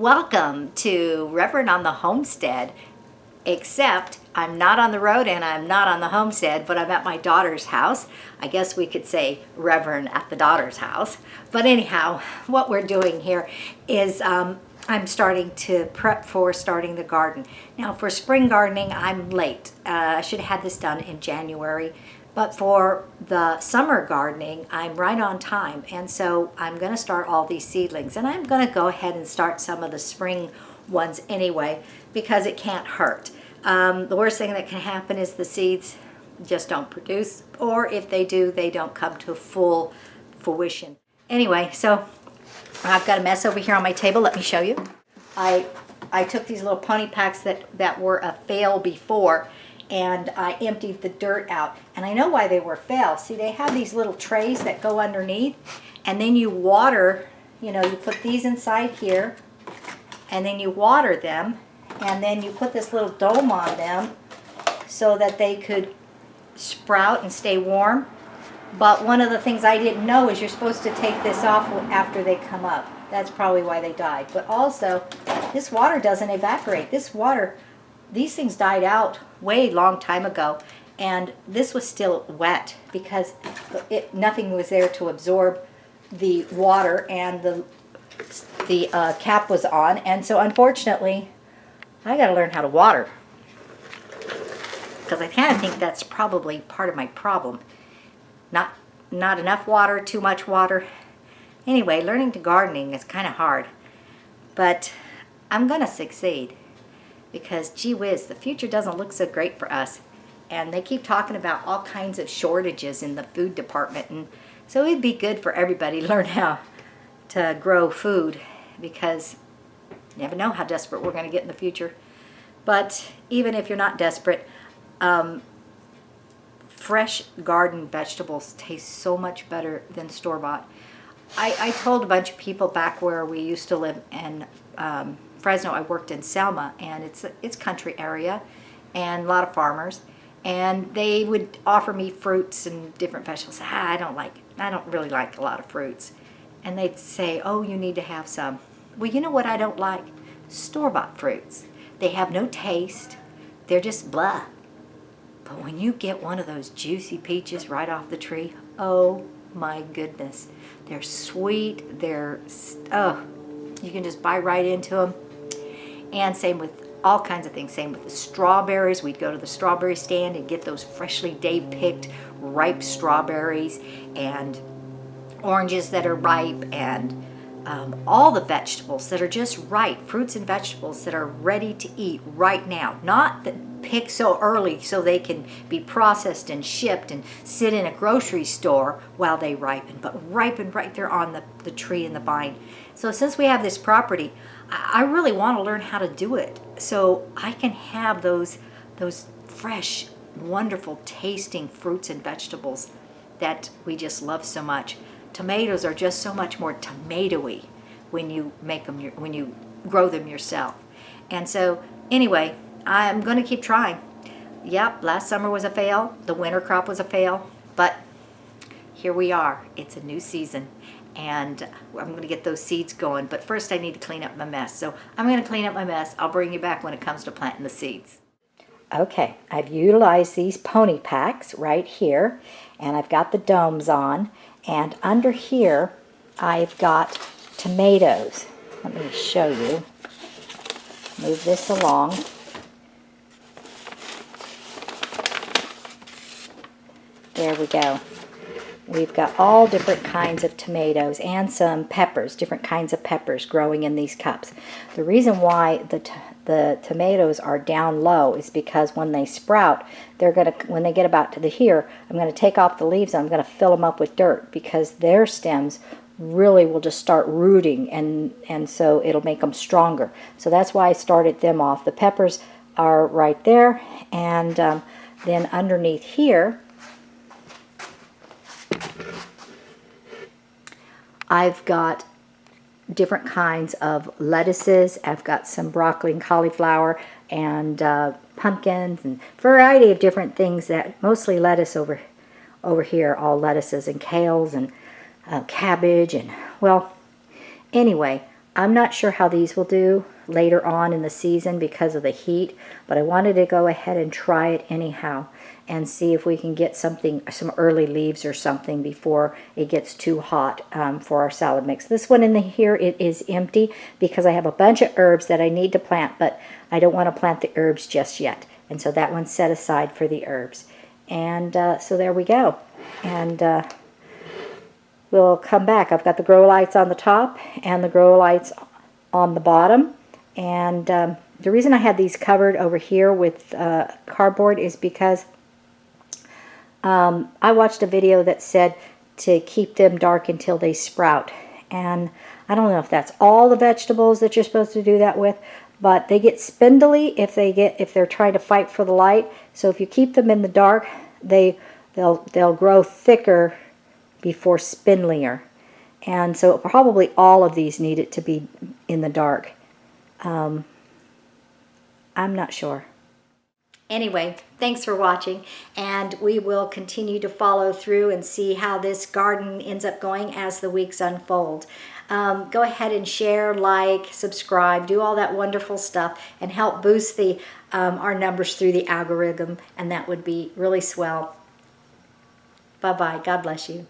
Welcome to Reverend on the Homestead, except I'm not on the road and I'm not on the homestead, but I'm at my daughter's house. I guess we could say Reverend at the daughter's house. But anyhow, what we're doing here is I'm starting to prep for starting the garden. Now for spring gardening, I'm late. I should have had this done in January. But for the summer gardening, I'm right on time. And so I'm going to start all these seedlings. And I'm going to go ahead and start some of the spring ones anyway, because it can't hurt. The worst thing that can happen is the seeds just don't produce. Or if they do, they don't come to full fruition. Anyway, so I've got a mess over here on my table. Let me show you. I took these little pony packs that were a fail before, and I emptied the dirt out. And I know why they were fail. See, they have these little trays that go underneath, and then you water, you put these inside here, and then you water them, and then you put this little dome on them so that they could sprout and stay warm. But one of the things I didn't know is you're supposed to take this off after they come up. That's probably why they died. But also, this water doesn't evaporate. These things died out way long time ago, and this was still wet because nothing was there to absorb the water, and the cap was on. And so unfortunately, I got to learn how to water, because I kind of think that's probably part of my problem. Not enough water, too much water. Anyway, learning to gardening is kind of hard, but I'm going to succeed. Because, gee whiz, the future doesn't look so great for us. And they keep talking about all kinds of shortages in the food department. And so it'd be good for everybody to learn how to grow food, because you never know how desperate we're going to get in the future. But even if you're not desperate, fresh garden vegetables taste so much better than store-bought. I told a bunch of people back where we used to live in Fresno. I worked in Selma, and it's country area and a lot of farmers, and they would offer me fruits and different vegetables. I don't really like a lot of fruits. And they'd say, oh, you need to have some. Well, you know what I don't like? Store-bought fruits. They have no taste. They're just blah. But when you get one of those juicy peaches right off the tree, oh my goodness. They're sweet. You can just bite right into them. And same with all kinds of things. Same with the strawberries. We'd go to the strawberry stand and get those freshly day-picked ripe strawberries, and oranges that are ripe, and all the vegetables that are just right, fruits and vegetables that are ready to eat right now. Not that picked so early so they can be processed and shipped and sit in a grocery store while they ripen, but ripen right there on the tree and the vine. So since we have this property, I really want to learn how to do it so I can have those fresh, wonderful tasting fruits and vegetables that we just love so much. Tomatoes are just so much more tomatoey when you make them, when you grow them yourself. And so anyway, I'm going to keep trying. Yep, last summer was a fail. The winter crop was a fail. But here we are. It's a new season. And I'm going to get those seeds going. But first I need to clean up my mess. So I'm going to clean up my mess. I'll bring you back when it comes to planting the seeds. Okay, I've utilized these pony packs right here. And I've got the domes on. And under here, I've got tomatoes. Let me show you. Move this along. There we go. We've got all different kinds of tomatoes and some peppers, different kinds of peppers growing in these cups. The reason why the tomatoes are down low is because when they sprout, when they get about to here, I'm going to take off the leaves and I'm going to fill them up with dirt, because their stems really will just start rooting, and so it'll make them stronger. So that's why I started them off. The peppers are right there, and then underneath here, I've got different kinds of lettuces. I've got some broccoli and cauliflower and pumpkins and variety of different things, that mostly lettuce over here, all lettuces and kales and cabbage. And well, anyway, I'm not sure how these will do later on in the season because of the heat, but I wanted to go ahead and try it anyhow and see if we can get something, some early leaves or something before it gets too hot for our salad mix. This one in here, it is empty because I have a bunch of herbs that I need to plant, but I don't want to plant the herbs just yet. And so that one's set aside for the herbs. And so there we go. And we'll come back. I've got the grow lights on the top and the grow lights on the bottom. And the reason I had these covered over here with cardboard is because I watched a video that said to keep them dark until they sprout. And I don't know if that's all the vegetables that you're supposed to do that with, but they get spindly if they're trying to fight for the light. So if you keep them in the dark, they'll grow thicker before spindlier. And so probably all of these need it to be in the dark. I'm not sure. Anyway, thanks for watching, and we will continue to follow through and see how this garden ends up going as the weeks unfold. Go ahead and share, like, subscribe, do all that wonderful stuff, and help boost our numbers through the algorithm, and that would be really swell. Bye-bye. God bless you.